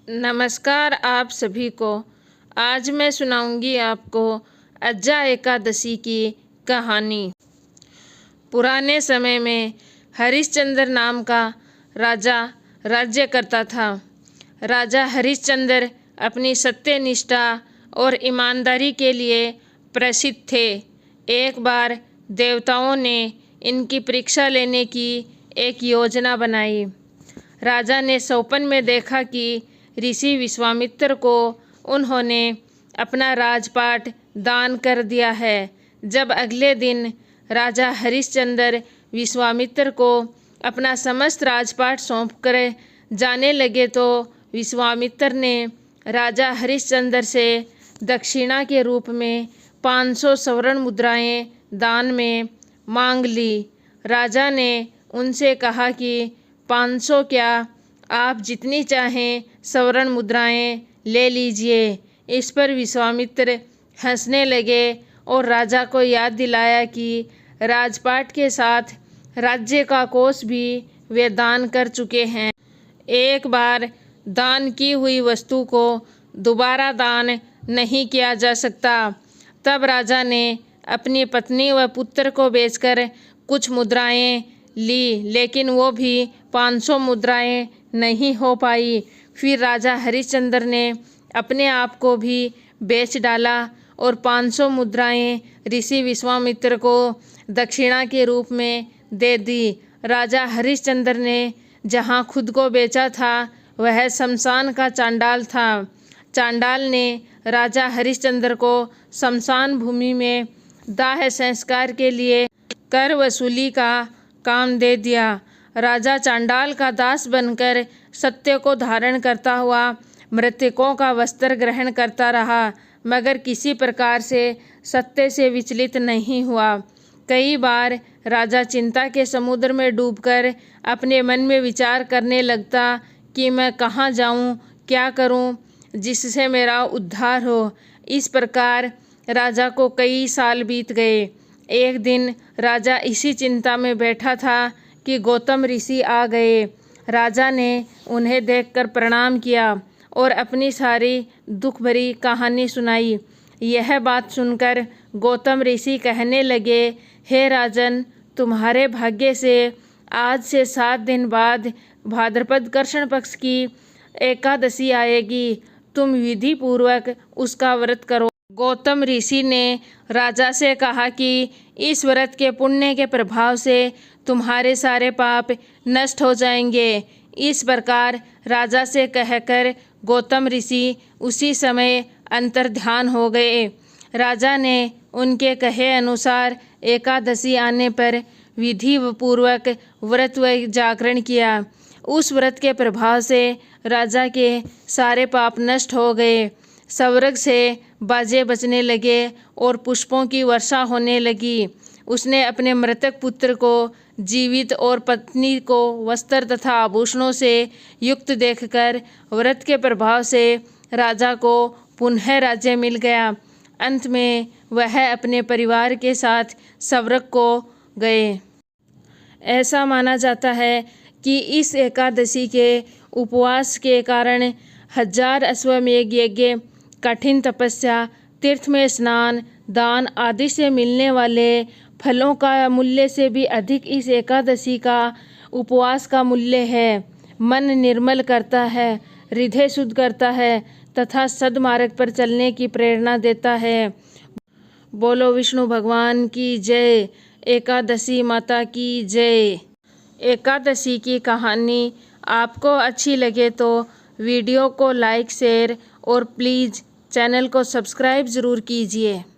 नमस्कार आप सभी को। आज मैं सुनाऊंगी आपको अज्जा एकादशी की कहानी। पुराने समय में हरिश्चंद्र नाम का राजा राज्य करता था। राजा हरिश्चंद्र अपनी सत्यनिष्ठा और ईमानदारी के लिए प्रसिद्ध थे। एक बार देवताओं ने इनकी परीक्षा लेने की एक योजना बनाई। राजा ने स्वप्न में देखा कि ऋषि विश्वामित्र को उन्होंने अपना राजपाट दान कर दिया है। जब अगले दिन राजा हरिश्चंद्र विश्वामित्र को अपना समस्त राजपाट सौंपकर जाने लगे तो विश्वामित्र ने राजा हरिश्चंद्र से दक्षिणा के रूप में 500 स्वर्ण मुद्राएं दान में मांग ली। राजा ने उनसे कहा कि 500 क्या, आप जितनी चाहें स्वर्ण मुद्राएं ले लीजिए। इस पर विश्वामित्र हंसने लगे और राजा को याद दिलाया कि राजपाट के साथ राज्य का कोष भी वे दान कर चुके हैं। एक बार दान की हुई वस्तु को दोबारा दान नहीं किया जा सकता। तब राजा ने अपनी पत्नी व पुत्र को बेचकर कुछ मुद्राएं ली, लेकिन वो भी 500 मुद्राएं नहीं हो पाई। फिर राजा हरिश्चंद्र ने अपने आप को भी बेच डाला और 500 मुद्राएं ऋषि विश्वामित्र को दक्षिणा के रूप में दे दी। राजा हरिश्चंद्र ने जहां खुद को बेचा था वह शमशान का चांडाल था। चांडाल ने राजा हरिश्चंद्र को शमशान भूमि में दाह संस्कार के लिए कर वसूली का काम दे दिया। राजा चांडाल का दास बनकर सत्य को धारण करता हुआ मृतकों का वस्त्र ग्रहण करता रहा, मगर किसी प्रकार से सत्य से विचलित नहीं हुआ। कई बार राजा चिंता के समुद्र में डूबकर अपने मन में विचार करने लगता कि मैं कहाँ जाऊँ, क्या करूँ जिससे मेरा उद्धार हो। इस प्रकार राजा को कई साल बीत गए। एक दिन राजा इसी चिंता में बैठा था कि गौतम ऋषि आ गए। राजा ने उन्हें देखकर प्रणाम किया और अपनी सारी दुख भरी कहानी सुनाई। यह बात सुनकर गौतम ऋषि कहने लगे, हे राजन, तुम्हारे भाग्य से आज से 7 दिन बाद भाद्रपद कृष्ण पक्ष की एकादशी आएगी। तुम विधि पूर्वक उसका व्रत करो। गौतम ऋषि ने राजा से कहा कि इस व्रत के पुण्य के प्रभाव से तुम्हारे सारे पाप नष्ट हो जाएंगे। इस प्रकार राजा से कहकर गौतम ऋषि उसी समय अंतर्ध्यान हो गए। राजा ने उनके कहे अनुसार एकादशी आने पर विधि पूर्वक व्रत व जागरण किया। उस व्रत के प्रभाव से राजा के सारे पाप नष्ट हो गए। स्वर्ग से बाजे बजने लगे और पुष्पों की वर्षा होने लगी। उसने अपने मृतक पुत्र को जीवित और पत्नी को वस्त्र तथा आभूषणों से युक्त देखकर व्रत के प्रभाव से राजा को पुनः राज्य मिल गया। अंत में वह अपने परिवार के साथ स्वर्ग को गए। ऐसा माना जाता है कि इस एकादशी के उपवास के कारण 1000 अश्वमेध यज्ञ, कठिन तपस्या, तीर्थ में स्नान, दान आदि से मिलने वाले फलों का मूल्य से भी अधिक इस एकादशी का उपवास का मूल्य है। मन निर्मल करता है, हृदय शुद्ध करता है तथा सद्मार्ग पर चलने की प्रेरणा देता है। बोलो विष्णु भगवान की जय, एकादशी माता की जय। एकादशी की कहानी आपको अच्छी लगे तो वीडियो को लाइक, शेयर और प्लीज़ चैनल को सब्सक्राइब ज़रूर कीजिए।